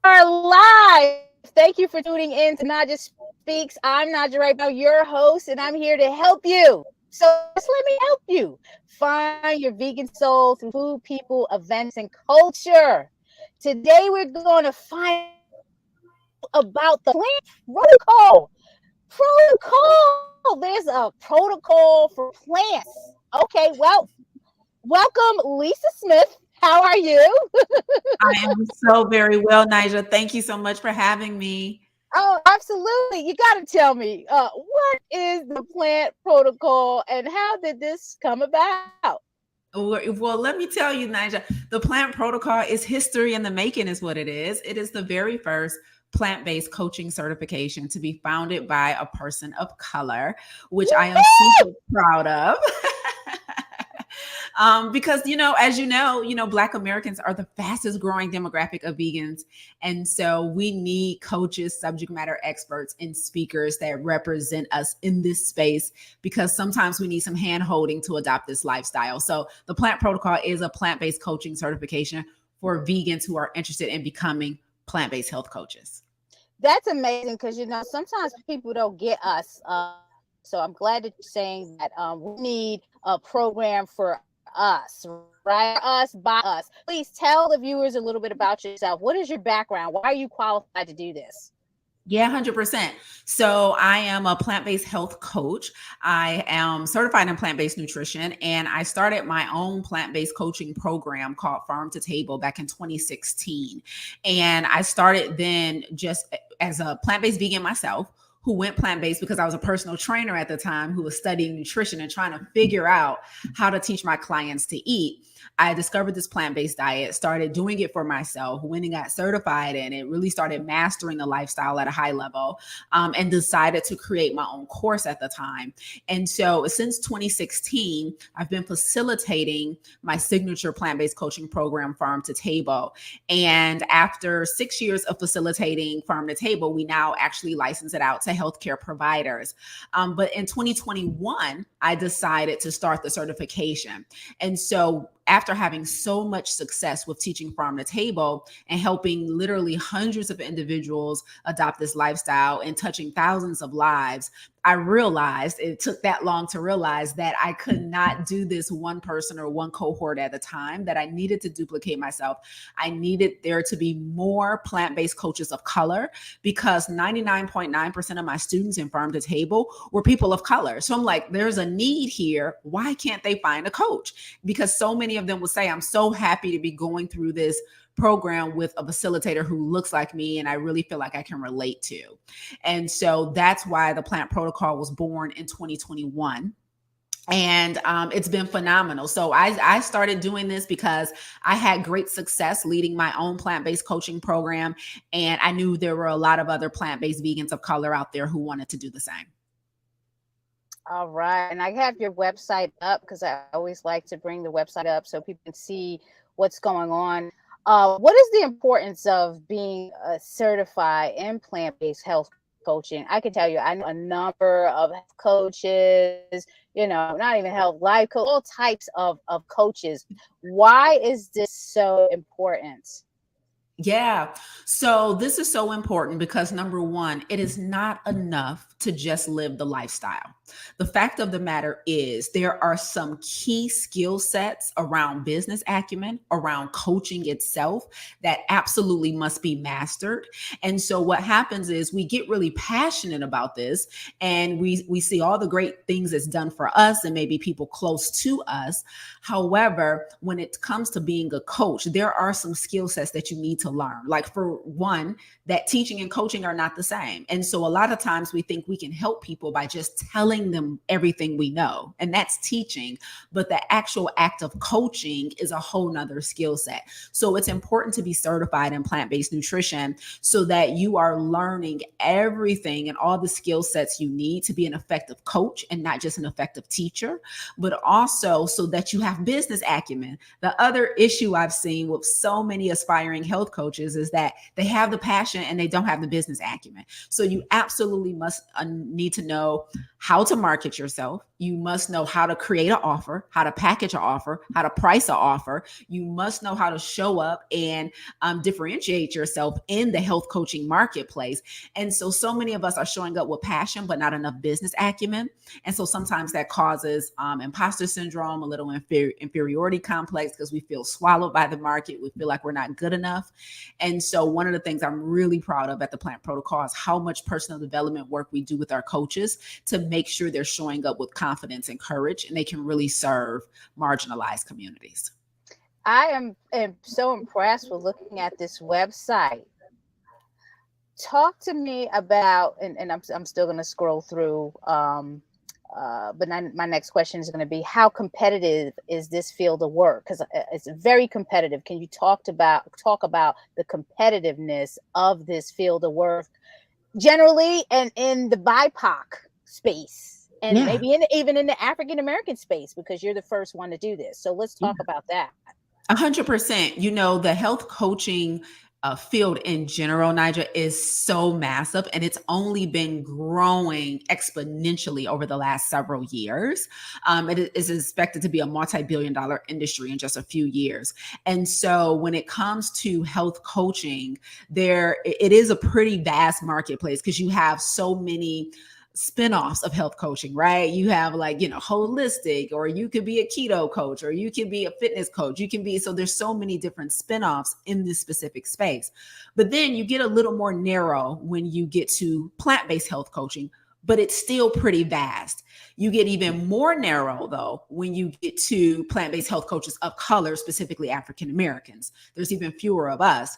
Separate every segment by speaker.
Speaker 1: are live. Thank you for tuning in to Naijha Speaks. I'm Naijha right now, your host, and I'm here to help you. So just let me help you find your vegan soul through food, people, events, and culture. Today we're going to find out about the plant protocol. Protocol. There's a protocol for plants. Okay, well, welcome, Lisa Smith. How are you?
Speaker 2: I am so very well, Naijha. Thank you so much for having me.
Speaker 1: Oh, absolutely. You got to tell me, what is the plant protocol and how did this come about?
Speaker 2: Well, let me tell you, Naijha, the plant protocol is history in the making, is what it is. It is the very first plant-based coaching certification to be founded by a person of color, which I am super proud of. Because as Black Americans are the fastest growing demographic of vegans, and so we need coaches, subject matter experts, and speakers that represent us in this space. Because sometimes we need some hand holding to adopt this lifestyle. So the Plant Protocol is a plant-based coaching certification for vegans who are interested in becoming plant-based health coaches.
Speaker 1: That's amazing because sometimes people don't get us. So I'm glad that you're saying that we need a program for us, right? Us by us. Please tell the viewers a little bit about yourself. What is your background? Why are you qualified to do this?
Speaker 2: Yeah, 100%. So I am a plant-based health coach. I am certified in plant-based nutrition, and I started my own plant-based coaching program called Farm to Table back in 2016. And I started then just as a plant-based vegan myself, who went plant-based because I was a personal trainer at the time who was studying nutrition and trying to figure out how to teach my clients to eat. I discovered this plant-based diet, started doing it for myself, went and got certified in it, really started mastering the lifestyle at a high level, and decided to create my own course at the time. And so since 2016, I've been facilitating my signature plant-based coaching program, Farm to Table. And after 6 years of facilitating Farm to Table, we now actually license it out to healthcare providers. But in 2021, I decided to start the certification. And so after having so much success with teaching Farm to Table and helping literally hundreds of individuals adopt this lifestyle and touching thousands of lives, I realized, it took that long to realize, that I could not do this one person or one cohort at a time, that I needed to duplicate myself. I needed there to be more plant-based coaches of color, because 99.9% of my students in Farm to Table were people of color. So I'm like, there's a need here. Why can't they find a coach? Because so many of them would say, I'm so happy to be going through this program with a facilitator who looks like me and I really feel like I can relate to. And so that's why the Plant Protocol was born in 2021. And it's been phenomenal. So I started doing this because I had great success leading my own plant-based coaching program. And I knew there were a lot of other plant-based vegans of color out there who wanted to do the same.
Speaker 1: All right. And I have your website up because I always like to bring the website up so people can see what's going on. What is the importance of being certified in plant-based health coaching? I can tell you, I know a number of coaches, not even health, life coach, all types of coaches. Why is this so important?
Speaker 2: Yeah. So this is so important because, number one, it is not enough to just live the lifestyle. The fact of the matter is there are some key skill sets around business acumen, around coaching itself, that absolutely must be mastered. And so what happens is we get really passionate about this, and we see all the great things it's done for us and maybe people close to us. However, when it comes to being a coach, there are some skill sets that you need to learn. Like, for one, that teaching and coaching are not the same. And so a lot of times we think we can help people by just telling them everything we know, and that's teaching. But the actual act of coaching is a whole nother skill set. So it's important to be certified in plant-based nutrition so that you are learning everything and all the skill sets you need to be an effective coach and not just an effective teacher, but also so that you have business acumen. The other issue I've seen with so many aspiring health coaches is that they have the passion and they don't have the business acumen. So you absolutely must need to know how to market yourself. You must know how to create an offer, how to package an offer, how to price an offer. You must know how to show up and differentiate yourself in the health coaching marketplace. And so many of us are showing up with passion, but not enough business acumen. And so sometimes that causes imposter syndrome, a little inferiority complex, because we feel swallowed by the market. We feel like we're not good enough. And so one of the things I'm really proud of at the Plant Protocol is how much personal development work we do with our coaches to make sure they're showing up with confidence and courage, and they can really serve marginalized communities.
Speaker 1: I am so impressed with looking at this website. Talk to me about, and I'm still going to scroll through, but my next question is going to be, how competitive is this field of work? Because it's very competitive. Can you talk about the competitiveness of this field of work generally, and in the BIPOC space, and maybe even in the African American space, because you're the first one to do this. So let's talk about that.
Speaker 2: 100%. You know, the health coaching field in general, Naijha, is so massive, and it's only been growing exponentially over the last several years. It is expected to be a multi-billion-dollar industry in just a few years. And so when it comes to health coaching, it is a pretty vast marketplace, because you have so many spinoffs of health coaching, right? You have holistic, or you could be a keto coach, or you can be a fitness coach. So there's so many different spinoffs in this specific space. But then you get a little more narrow when you get to plant-based health coaching, but it's still pretty vast. You get even more narrow, though, when you get to plant-based health coaches of color, specifically African Americans. There's even fewer of us.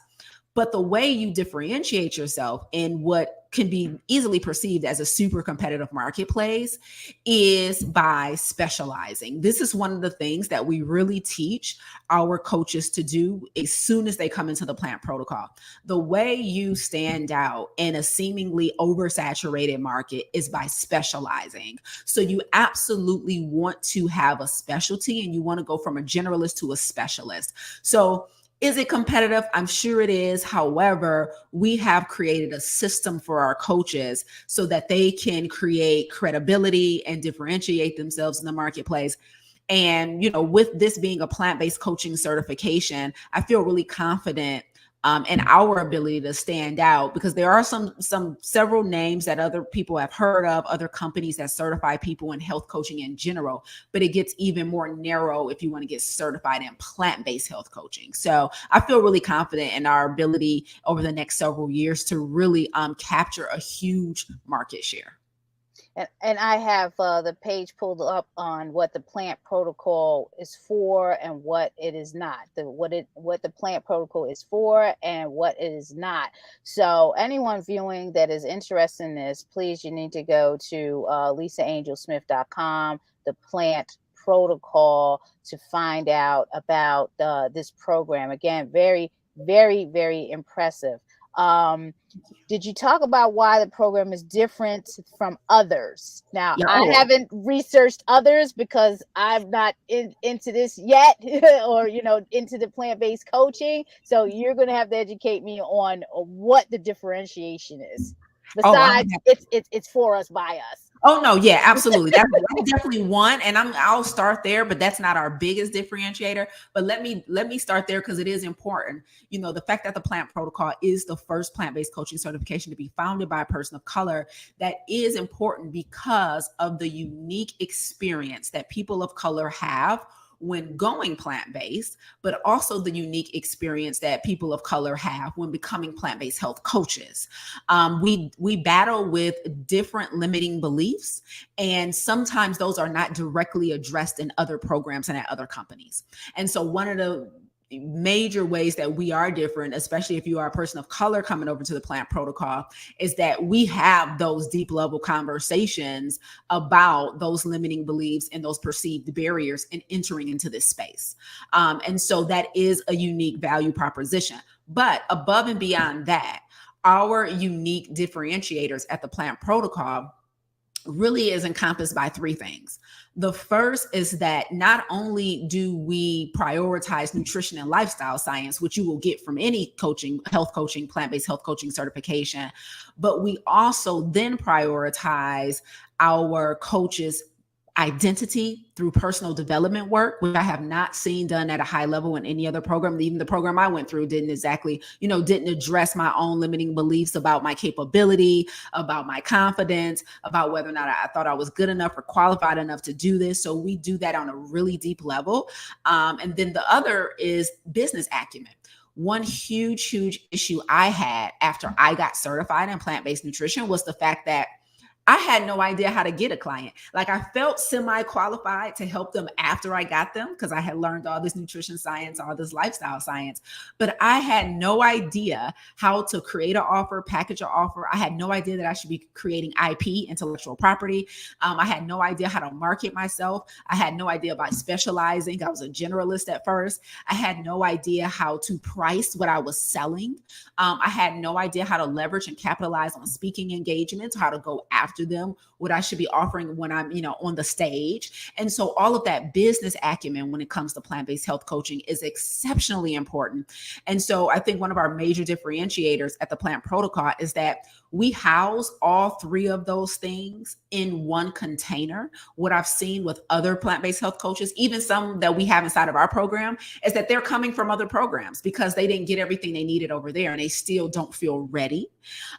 Speaker 2: But the way you differentiate yourself in what can be easily perceived as a super competitive marketplace is by specializing. This is one of the things that we really teach our coaches to do as soon as they come into the Plant Protocol. The way you stand out in a seemingly oversaturated market is by specializing. So you absolutely want to have a specialty, and you want to go from a generalist to a specialist. So is it competitive? I'm sure it is. However, we have created a system for our coaches so that they can create credibility and differentiate themselves in the marketplace. And, with this being a plant-based coaching certification, I feel really confident in our ability to stand out, because there are several names that other people have heard of, other companies that certify people in health coaching in general, but it gets even more narrow if you want to get certified in plant-based health coaching. So I feel really confident in our ability over the next several years to really capture a huge market share.
Speaker 1: And I have the page pulled up on what the Plant Protocol is for and what it is not. What the Plant Protocol is for and what it is not. So anyone viewing that is interested in this, please, you need to go to lisaangelsmith.com, the Plant Protocol, to find out about this program. Again, very, very, very impressive. Did you talk about why the program is different from others? Now, I haven't researched others because I'm not into this yet, or, into the plant-based coaching. So you're going to have to educate me on what the differentiation is. Besides, it's for us, by us.
Speaker 2: Oh, no. Yeah, absolutely. That's definitely one. And I'll start there, but that's not our biggest differentiator. But let me start there, because it is important. The fact that the Plant Protocol is the first plant-based coaching certification to be founded by a person of color, that is important because of the unique experience that people of color have when going plant-based, but also the unique experience that people of color have when becoming plant-based health coaches. We battle with different limiting beliefs, and sometimes those are not directly addressed in other programs and at other companies. And so one of the major ways that we are different, especially if you are a person of color coming over to the Plant Protocol, is that we have those deep level conversations about those limiting beliefs and those perceived barriers in entering into this space. And so that is a unique value proposition. But above and beyond that, our unique differentiators at the Plant Protocol really is encompassed by three things. The first is that not only do we prioritize nutrition and lifestyle science, which you will get from any health coaching, plant-based health coaching certification, but we also then prioritize our coaches identity through personal development work, which I have not seen done at a high level in any other program. Even the program I went through didn't exactly, didn't address my own limiting beliefs about my capability, about my confidence, about whether or not I thought I was good enough or qualified enough to do this. So we do that on a really deep level. And then the other is business acumen. One huge issue I had after I got certified in plant-based nutrition was the fact that I had no idea how to get a client. Like, I felt semi-qualified to help them after I got them because I had learned all this nutrition science, all this lifestyle science, but I had no idea how to create an offer, package an offer. I had no idea that I should be creating IP, intellectual property. I had no idea how to market myself. I had no idea about specializing. I was a generalist at first. I had no idea how to price what I was selling. I had no idea how to leverage and capitalize on speaking engagements, how to go after them, what I should be offering when I'm, on the stage. And so all of that business acumen when it comes to plant-based health coaching is exceptionally important. And so I think one of our major differentiators at the Plant Protocol is that we house all three of those things in one container. What I've seen with other plant-based health coaches, even some that we have inside of our program, is that they're coming from other programs because they didn't get everything they needed over there and they still don't feel ready.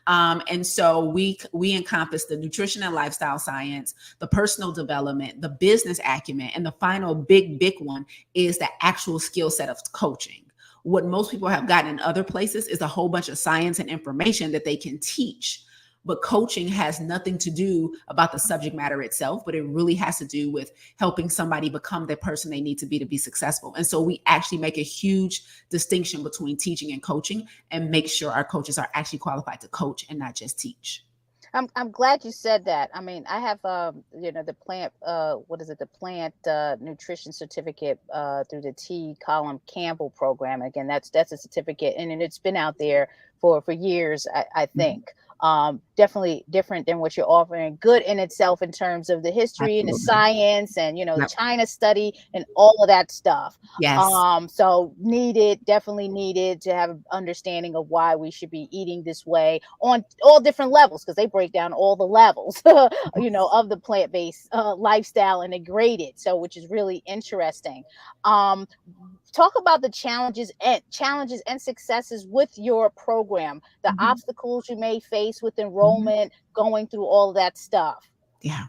Speaker 2: And so we encompass the nutrition and lifestyle science, the personal development, the business acumen, and the final big one is the actual skill set of coaching. What most people have gotten in other places is a whole bunch of science and information that they can teach. But coaching has nothing to do about the subject matter itself, but it really has to do with helping somebody become the person they need to be successful. And so we actually make a huge distinction between teaching and coaching and make sure our coaches are actually qualified to coach and not just teach.
Speaker 1: I'm glad you said that. I mean, I have the plant the plant nutrition certificate through the T. Colin Campbell program. Again, that's a certificate, and it's been out there for years, I think. Definitely different than what you're offering. Good in itself in terms of the history and the science and the China study and all of that stuff.
Speaker 2: Yes.
Speaker 1: So definitely needed to have an understanding of why we should be eating this way on all different levels, because they break down all the levels of the plant-based lifestyle and they grade it, so which is really interesting. Talk about the challenges and successes with your program, the obstacles you may face with enrollment, going through all of that stuff.
Speaker 2: Yeah.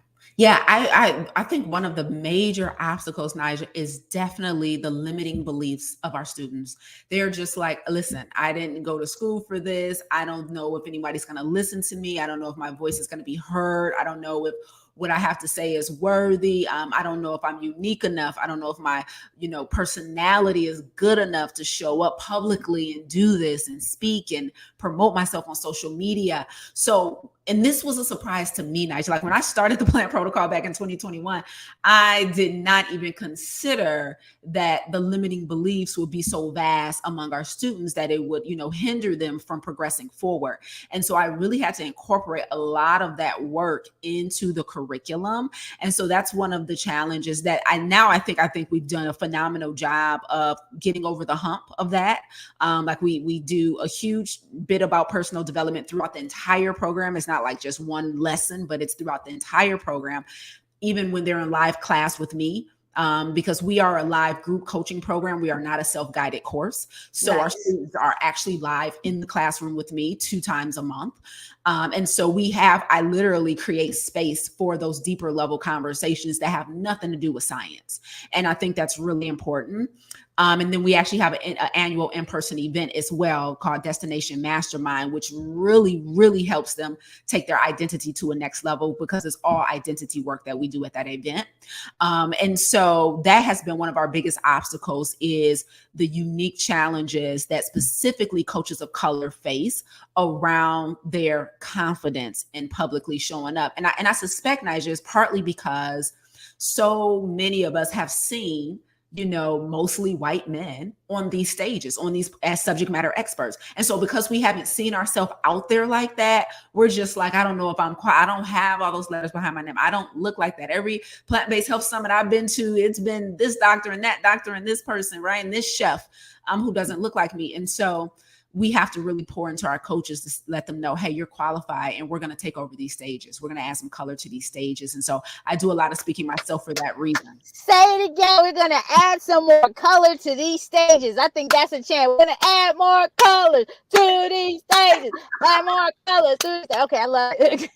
Speaker 2: I think one of the major obstacles, Naijha, is definitely the limiting beliefs of our students. They're just like, listen, I didn't go to school for this. I don't know if anybody's going to listen to me. I don't know if my voice is going to be heard. I don't know if what I have to say is worthy. I don't know if I'm unique enough. I don't know if my, personality is good enough to show up publicly and do this and speak and promote myself on social media. So, and this was a surprise to me, Naijha. Like, when I started the Plant Protocol back in 2021, I did not even consider that the limiting beliefs would be so vast among our students that it would, hinder them from progressing forward. And so I really had to incorporate a lot of that work into the curriculum. And so that's one of the challenges that I think we've done a phenomenal job of getting over the hump of that. Like we do a huge bit about personal development throughout the entire program. It's not like just one lesson, but it's throughout the entire program, even when they're in live class with me. Because we are a live group coaching program. We are not a self-guided course. So Our students are actually live in the classroom with me 2 times a month. And so I literally create space for those deeper level conversations that have nothing to do with science. And I think that's really important. And then we actually have an annual in-person event as well called Destination Mastermind, which really, really helps them take their identity to a next level, because it's all identity work that we do at that event. And so that has been one of our biggest obstacles, is the unique challenges that specifically coaches of color face around their confidence in publicly showing up. And I suspect, Naijha, is partly because so many of us have seen mostly white men on these stages, as subject matter experts. And so because we haven't seen ourselves out there like that, we're just like, I don't know if I don't have all those letters behind my name. I don't look like that. Every plant-based health summit I've been to, it's been this doctor and that doctor and this person, right? And this chef who doesn't look like me. And so we have to really pour into our coaches to let them know, hey, you're qualified and we're going to take over these stages. We're going to add some color to these stages. And so I do a lot of speaking myself for that reason.
Speaker 1: Say it again. We're going to add some more color to these stages. I think that's a chant. We're going to add more color to these stages. Add more color to these stages. Okay, I love it.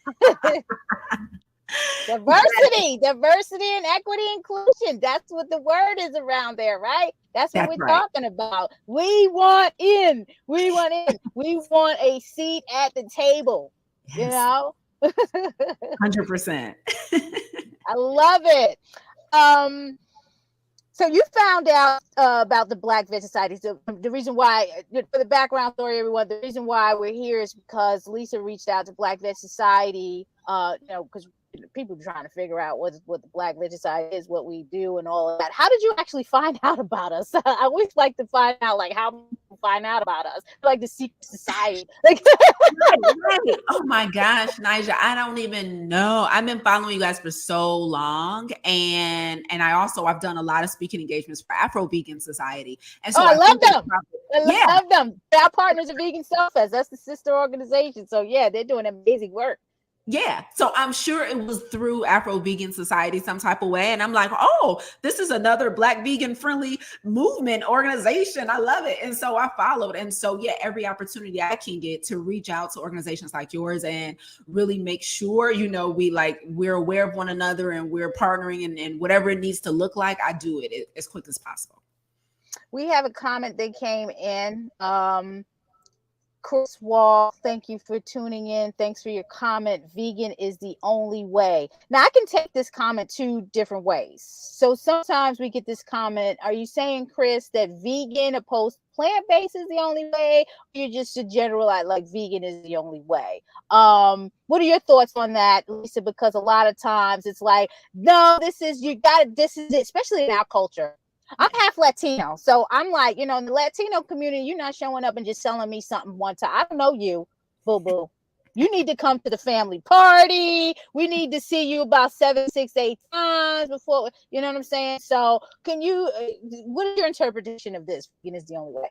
Speaker 1: Diversity and equity inclusion. That's what the word is around there, right? That's what we're talking about. We want in. We want a seat at the table. Yes. You know?
Speaker 2: 100%.
Speaker 1: I love it. So you found out about the Black Vet Society. So the reason why, for the background story, everyone, the reason why we're here is because Lisa reached out to Black Vet Society, because people are trying to figure out what the Black Vet Society is, what we do, and all of that. How did you actually find out about us? I always like to find out, like, how people find out about us, like the secret society. Like,
Speaker 2: right. Oh my gosh, Naijha, I don't even know. I've been following you guys for so long, and I've done a lot of speaking engagements for Afro Vegan Society, and so
Speaker 1: I love them. I love them. Our partners at Vegan Self-Fest. That's the sister organization. So yeah, they're doing amazing work.
Speaker 2: Yeah. So I'm sure it was through Afro Vegan Society some type of way. And I'm like, oh, this is another Black vegan friendly movement organization. I love it. And so I followed. And so, yeah, every opportunity I can get to reach out to organizations like yours and really make sure, we're aware of one another and we're partnering and whatever it needs to look like, I do it as quick as possible.
Speaker 1: We have a comment that came in. Chris Wall, thank you for tuning in. Thanks for your comment. Vegan is the only way. Now, I can take this comment two different ways. So sometimes we get this comment. Are you saying, Chris, that vegan opposed plant-based is the only way? Or you're just a general, like vegan is the only way? What are your thoughts on that, Lisa? Because a lot of times it's like, no, this is it, especially in our culture. I'm half Latino, so I'm like, in the Latino community, you're not showing up and just selling me something one time. I don't know you, boo-boo. You need to come to the family party. We need to see you about 7, 6, 8 times before, you know what I'm saying? So what is your interpretation of this? Vegan is the only way.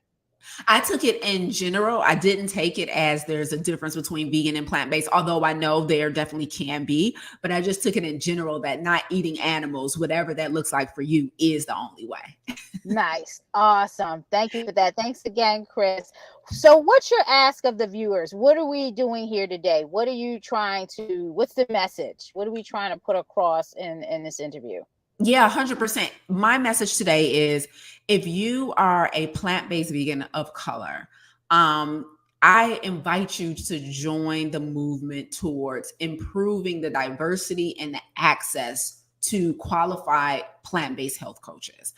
Speaker 2: I took it in general. I didn't take it as there's a difference between vegan and plant-based, although I know there definitely can be, but I just took it in general that not eating animals, whatever that looks like for you, is the only way.
Speaker 1: Nice. Awesome. Thank you for that. Thanks again, Chris. So what's your ask of the viewers? What are we doing here today? What's the message? What are we trying to put across in this interview?
Speaker 2: Yeah, 100%. My message today is, if you are a plant-based vegan of color, I invite you to join the movement towards improving the diversity and the access to qualified plant-based health coaches.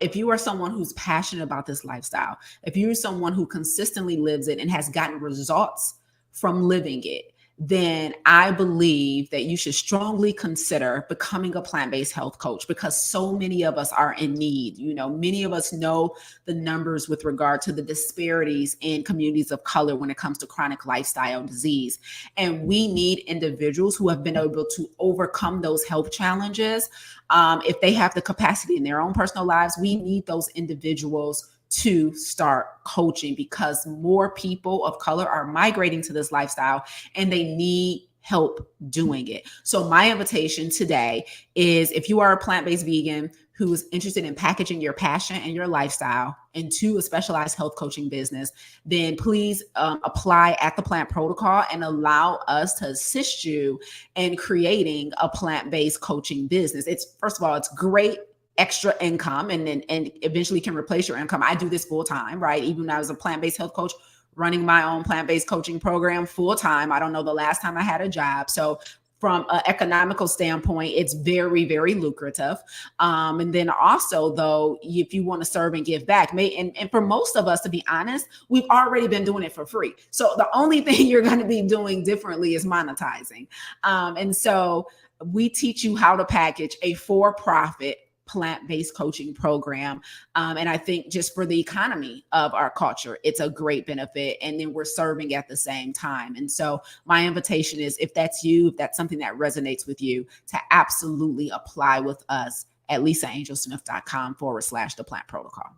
Speaker 2: If you are someone who's passionate about this lifestyle, if you're someone who consistently lives it and has gotten results from living it, then I believe that you should strongly consider becoming a plant-based health coach, because so many of us are in need. Many of us know the numbers with regard to the disparities in communities of color when it comes to chronic lifestyle disease. And we need individuals who have been able to overcome those health challenges. If they have the capacity in their own personal lives, we need those individuals to start coaching, because more people of color are migrating to this lifestyle and they need help doing it. So my invitation today is, if you are a plant-based vegan who's interested in packaging your passion and your lifestyle into a specialized health coaching business, then please apply at the Plant Protocol and allow us to assist you in creating a plant-based coaching business. First of all, it's great extra income and eventually can replace your income. I do this full time, right? Even when I was a plant-based health coach, running my own plant-based coaching program full time. I don't know the last time I had a job. So from an economical standpoint, it's very, very lucrative. And then also, though, if you want to serve and give back, and for most of us, to be honest, we've already been doing it for free. So the only thing you're going to be doing differently is monetizing. And so we teach you how to package a for-profit plant-based coaching program. And I think just for the economy of our culture, it's a great benefit. And then we're serving at the same time. And so my invitation is, if that's you, if that's something that resonates with you, to absolutely apply with us at lisaangelsmith.com/the Plant Protocol.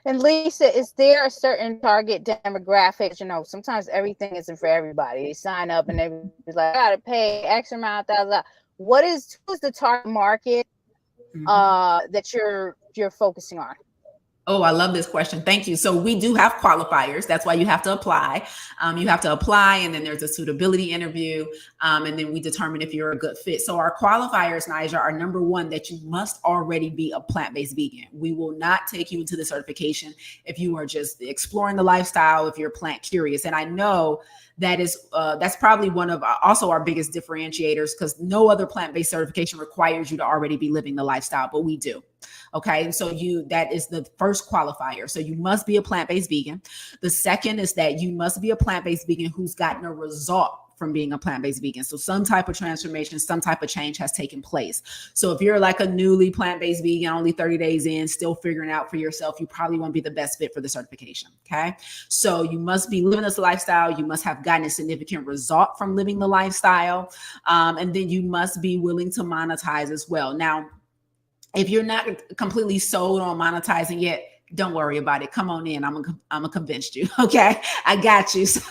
Speaker 1: And Lisa, is there a certain target demographic? You know, sometimes everything isn't for everybody. They sign up and they're like, I gotta pay X amount, thousand. Who is the target market
Speaker 2: Mhm.
Speaker 1: that you're focusing on?
Speaker 2: Oh, I love this question. Thank you. So we do have qualifiers. That's why you have to apply. You have to apply, and then there's a suitability interview, and then we determine if you're a good fit. So our qualifiers, Naijha, are number one, that you must already be a plant-based vegan. We will not take you into the certification if you are just exploring the lifestyle, if you're plant curious. And I know that's probably one of also our biggest differentiators, because no other plant-based certification requires you to already be living the lifestyle, but we do. Okay. And so that is the first qualifier. So you must be a plant-based vegan. The second is that you must be a plant-based vegan who's gotten a result from being a plant-based vegan. So some type of transformation, some type of change has taken place. So if you're like a newly plant-based vegan, only 30 days in, still figuring out for yourself, you probably won't be the best fit for the certification. Okay. So you must be living this lifestyle. You must have gotten a significant result from living the lifestyle. And then you must be willing to monetize as well. Now, if you're not completely sold on monetizing yet, don't worry about it. Come on in. I'm gonna convince you. Okay. I got you. So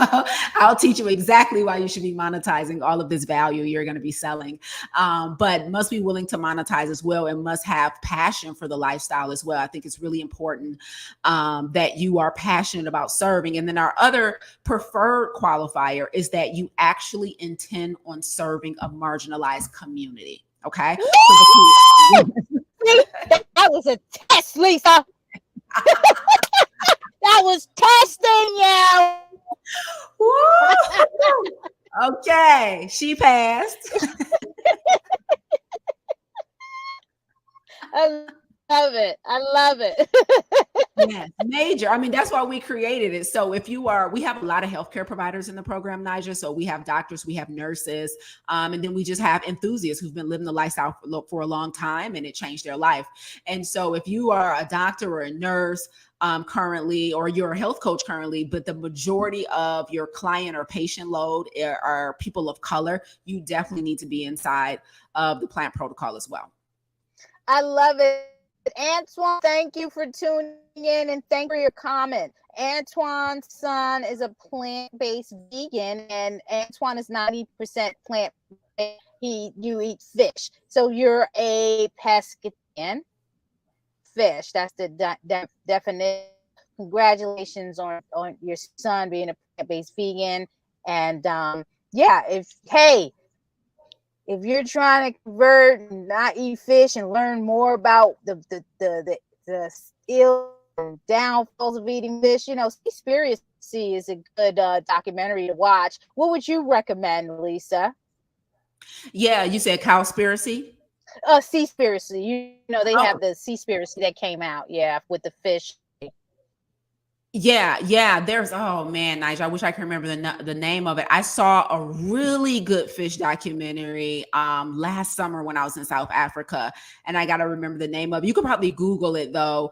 Speaker 2: I'll teach you exactly why you should be monetizing all of this value you're going to be selling. But must be willing to monetize as well, and must have passion for the lifestyle as well. I think it's really important that you are passionate about serving. And then our other preferred qualifier is that you actually intend on serving a marginalized community. Okay. So
Speaker 1: See, that was a test, Lisa. That was testing
Speaker 2: Woo! Okay, she passed.
Speaker 1: I love it. I love it.
Speaker 2: Yes, major. I mean, that's why we created it. So we have a lot of healthcare providers in the program, Naijha. So we have doctors, we have nurses, and then we just have enthusiasts who've been living the lifestyle for a long time, and it changed their life. And so if you are a doctor or a nurse currently, or you're a health coach currently, but the majority of your client or patient load are people of color, you definitely need to be inside of the plant protocol as well.
Speaker 1: I love it. Antoine, thank you for tuning in and thank you for your comment. Antoine's son is a plant-based vegan, and Antoine is 90% plant-based. You eat fish. So you're a pescatarian. Fish. That's the definition. Congratulations on your son being a plant-based vegan. And yeah, if you're trying to convert and not eat fish and learn more about the ill and downfalls of eating fish, you know, Seaspiracy is a good documentary to watch. What would you recommend, Lisa?
Speaker 2: Yeah, you said Cowspiracy?
Speaker 1: Seaspiracy. You know, they
Speaker 2: Oh,
Speaker 1: have the Seaspiracy that came out, yeah, with the fish.
Speaker 2: yeah. There's oh man, Nigel. I wish I could remember the name of it. I saw a really good fish documentary last summer when I was in South Africa, and I got to remember the name of it. You could probably Google it though.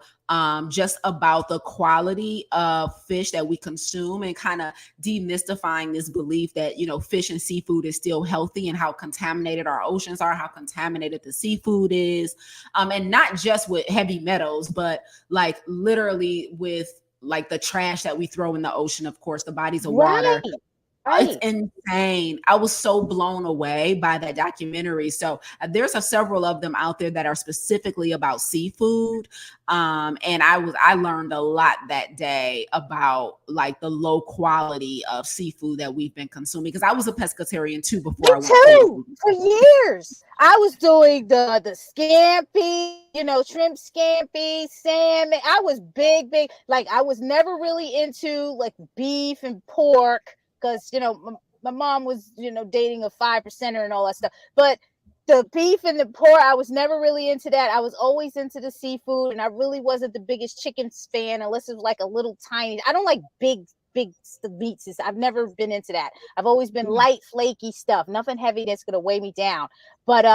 Speaker 2: Just about the quality of fish that we consume, and kind of demystifying this belief that, you know, fish and seafood is still healthy, and how contaminated our oceans are, how contaminated the seafood is, and not just with heavy metals, but like literally with like the trash that we throw in the ocean, of course, the bodies of
Speaker 1: Right,
Speaker 2: water. It's
Speaker 1: right.
Speaker 2: insane. I was so blown away by that documentary. So there's several of them out there that are specifically about seafood. And I learned a lot that day about like the low quality of seafood that we've been consuming, because I was a pescatarian too
Speaker 1: Me
Speaker 2: before I went
Speaker 1: too.
Speaker 2: full.
Speaker 1: For years, I was doing the scampi, you know, shrimp scampi, salmon. I was big. Like I was never really into like beef and pork because you know my mom was dating a 5%er and all that stuff. But the beef and the pork, I was never really into that. I was always into the seafood, and I really wasn't the biggest chicken fan unless it was like a little tiny. I don't like big meats. I've never been into that. I've always been light, flaky stuff, nothing heavy that's gonna weigh me down. But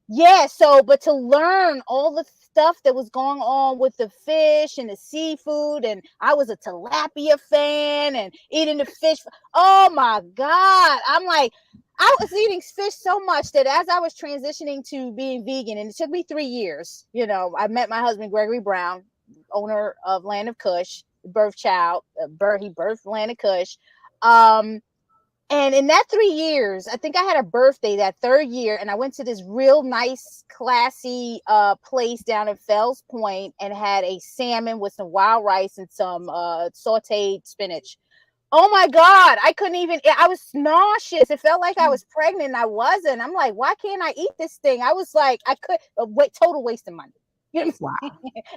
Speaker 1: yeah, but to learn all the stuff that was going on with the fish and the seafood, and I was a tilapia fan and eating the fish. Oh my God. I'm like, I was eating fish so much that as I was transitioning to being vegan, and it took me 3 years, I met my husband, Gregory Brown. owner of Land of Kush, birth child, he birthed Land of Kush. Um, and in that 3 years, I think I had a birthday that third year, and I went to this real nice, classy place down in Fells Point and had a salmon with some wild rice and some sauteed spinach. Oh my God, I couldn't even, I was nauseous. It felt like I was pregnant. And I wasn't. I'm like, why can't I eat this thing? I was like, I could, total waste of money. You know,
Speaker 2: Wow.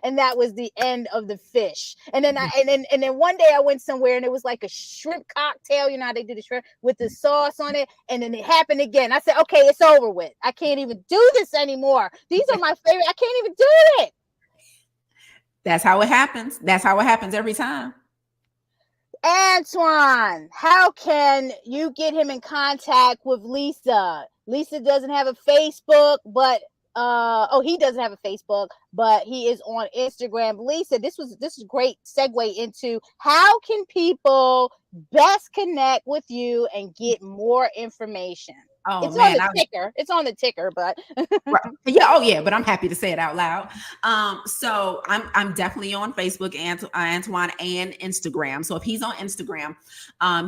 Speaker 1: and that was the end of the fish. And then and then one day I went somewhere and it was like a shrimp cocktail. You know how they do the shrimp with the sauce on it. And then it happened again. I said, okay, it's over with. I can't even do this anymore. These are my favorite. I can't even do it.
Speaker 2: That's how it happens. That's how it happens every time.
Speaker 1: Antoine, how can you get him in contact with Lisa? Lisa doesn't have a Facebook, but he doesn't have a Facebook, but he is on Instagram. Lisa, this is a great segue into how can people best connect with you and get more information.
Speaker 2: Oh
Speaker 1: It's on
Speaker 2: man,
Speaker 1: the ticker. It's on the ticker, but
Speaker 2: right. Yeah, oh yeah, but I'm happy to say it out loud. So I'm definitely on Facebook and Antoine and Instagram. So if he's on Instagram,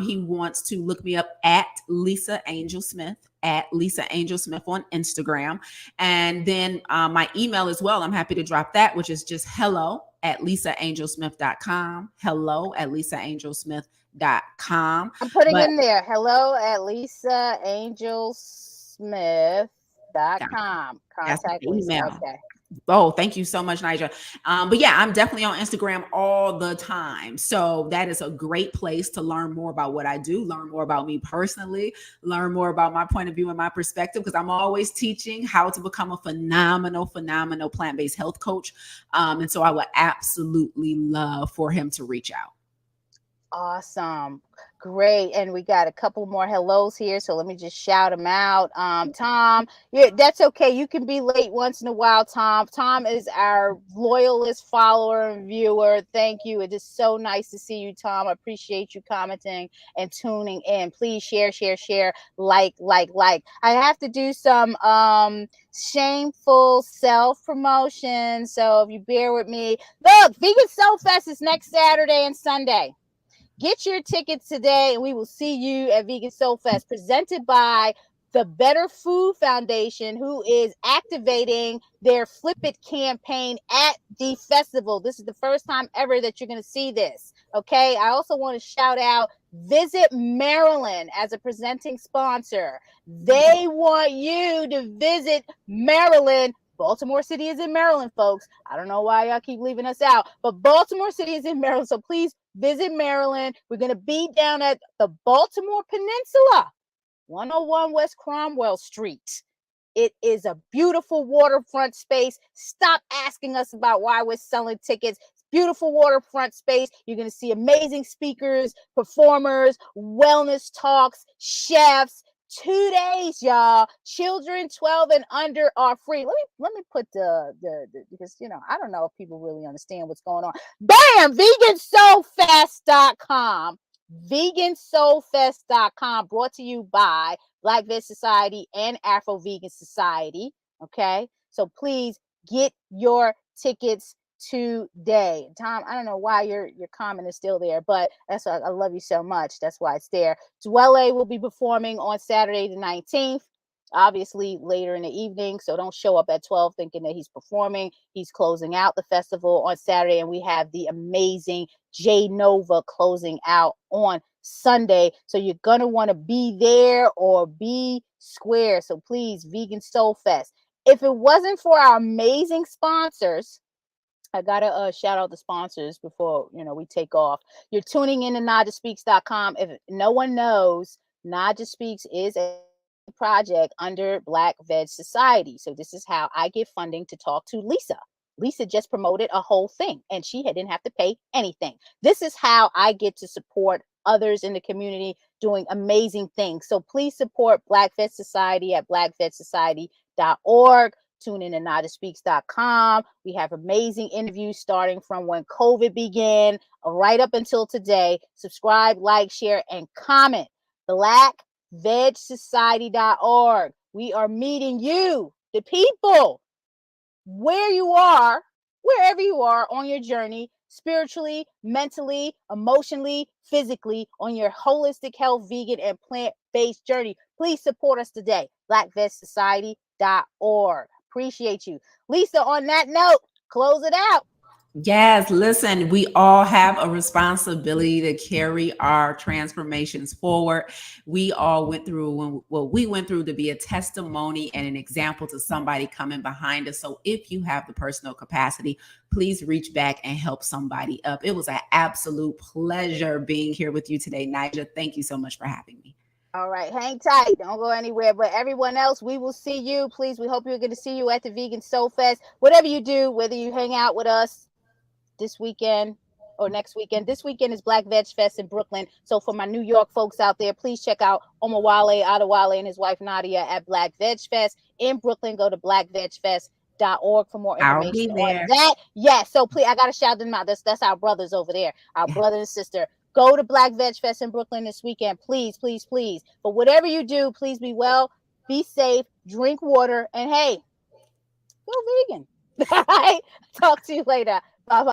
Speaker 2: he wants to look me up at Lisa Angel Smith. At Lisa Angel Smith on Instagram. And then my email as well. I'm happy to drop that, which is just hello@lisaangelsmith.com. Hello@lisaangelsmith.com.
Speaker 1: I'm putting in there hello@lisaangelsmith.com.
Speaker 2: That's
Speaker 1: Contact
Speaker 2: my
Speaker 1: Lisa.
Speaker 2: email.
Speaker 1: Okay.
Speaker 2: Oh, thank you so much, Naijha. But yeah, I'm definitely on Instagram all the time. So that is a great place to learn more about what I do, learn more about me personally, learn more about my point of view and my perspective, because I'm always teaching how to become a phenomenal plant-based health coach. And so I would absolutely love for him to reach out.
Speaker 1: Awesome. Great. And we got a couple more hellos here. So let me just shout them out. Tom, yeah, that's okay. You can be late once in a while, Tom. Tom is our loyalist follower and viewer. Thank you. It is so nice to see you, Tom. I appreciate you commenting and tuning in. Please share, like. I have to do some shameful self-promotion. So if you bear with me, look, Vegan Soul Fest is next Saturday and Sunday. Get your tickets today, and we will see you at Vegan Soul Fest, presented by the Better Food Foundation, who is activating their Flip It campaign at the festival. This is the first time ever that you're going to see this. Okay. I also want to shout out Visit Maryland as a presenting sponsor. They want you to visit Maryland. Baltimore City is in Maryland, folks. I don't know why y'all keep leaving us out, but Baltimore City is in Maryland. So please visit Maryland. We're going to be down at the Baltimore Peninsula, 101 West Cromwell Street. It is a beautiful waterfront space. Stop asking us about why we're selling tickets. It's beautiful waterfront space. You're going to see amazing speakers, performers, wellness talks, chefs. 2 days, y'all. Children 12 and under are free. Let me put the because I don't know if people really understand what's going on. Bam! vegansoulfest.com. vegansoulfest.com, brought to you by Black Veg Society and Afro Vegan Society. Okay, so please get your tickets today. Tom, I don't know why your comment is still there, but that's I love you so much. That's why it's there. Dwelle will be performing on Saturday the 19th, obviously later in the evening. So don't show up at 12 thinking that he's performing. He's closing out the festival on Saturday, and we have the amazing J Nova closing out on Sunday. So you're gonna want to be there or be square. So please, Vegan Soul Fest. If it wasn't for our amazing sponsors, I gotta shout out the sponsors before we take off. You're tuning in to NaijhaSpeaks.com. If no one knows, Naijha Speaks is a project under Black Veg Society. So this is how I get funding to talk to Lisa. Lisa just promoted a whole thing, and she didn't have to pay anything. This is how I get to support others in the community doing amazing things. So please support Black Veg Society at blackvegsociety.org. Tune in to NaijhaSpeaks.com. We have amazing interviews starting from when COVID began right up until today. Subscribe, like, share, and comment. BlackVegSociety.org. We are meeting you, the people, where you are, wherever you are on your journey, spiritually, mentally, emotionally, physically, on your holistic health, vegan, and plant-based journey. Please support us today, blackvetsociety.org. Appreciate you. Lisa, on that note, close it out.
Speaker 2: Yes, listen, we all have a responsibility to carry our transformations forward. We all went through what we went through to be a testimony and an example to somebody coming behind us. So if you have the personal capacity, please reach back and help somebody up. It was an absolute pleasure being here with you today, Naijha. Thank you so much for having me.
Speaker 1: All right, hang tight. Don't go anywhere. But everyone else, we will see you. Please, we hope you're going to see you at the Vegan Soul Fest. Whatever you do, whether you hang out with us this weekend or next weekend. This weekend is Black Veg Fest in Brooklyn. So for my New York folks out there, please check out Omawale Adewale and his wife Nadia at Black Veg Fest in Brooklyn. Go to blackvegfest.org for more
Speaker 2: I'll be
Speaker 1: information on
Speaker 2: there.
Speaker 1: that. Yes, so please, I gotta shout them out. That's our brothers over there, our brother and sister. Go to Black Veg Fest in Brooklyn this weekend, please, please, please. But whatever you do, please be well, be safe, drink water, and hey, go vegan. All right, talk to you later.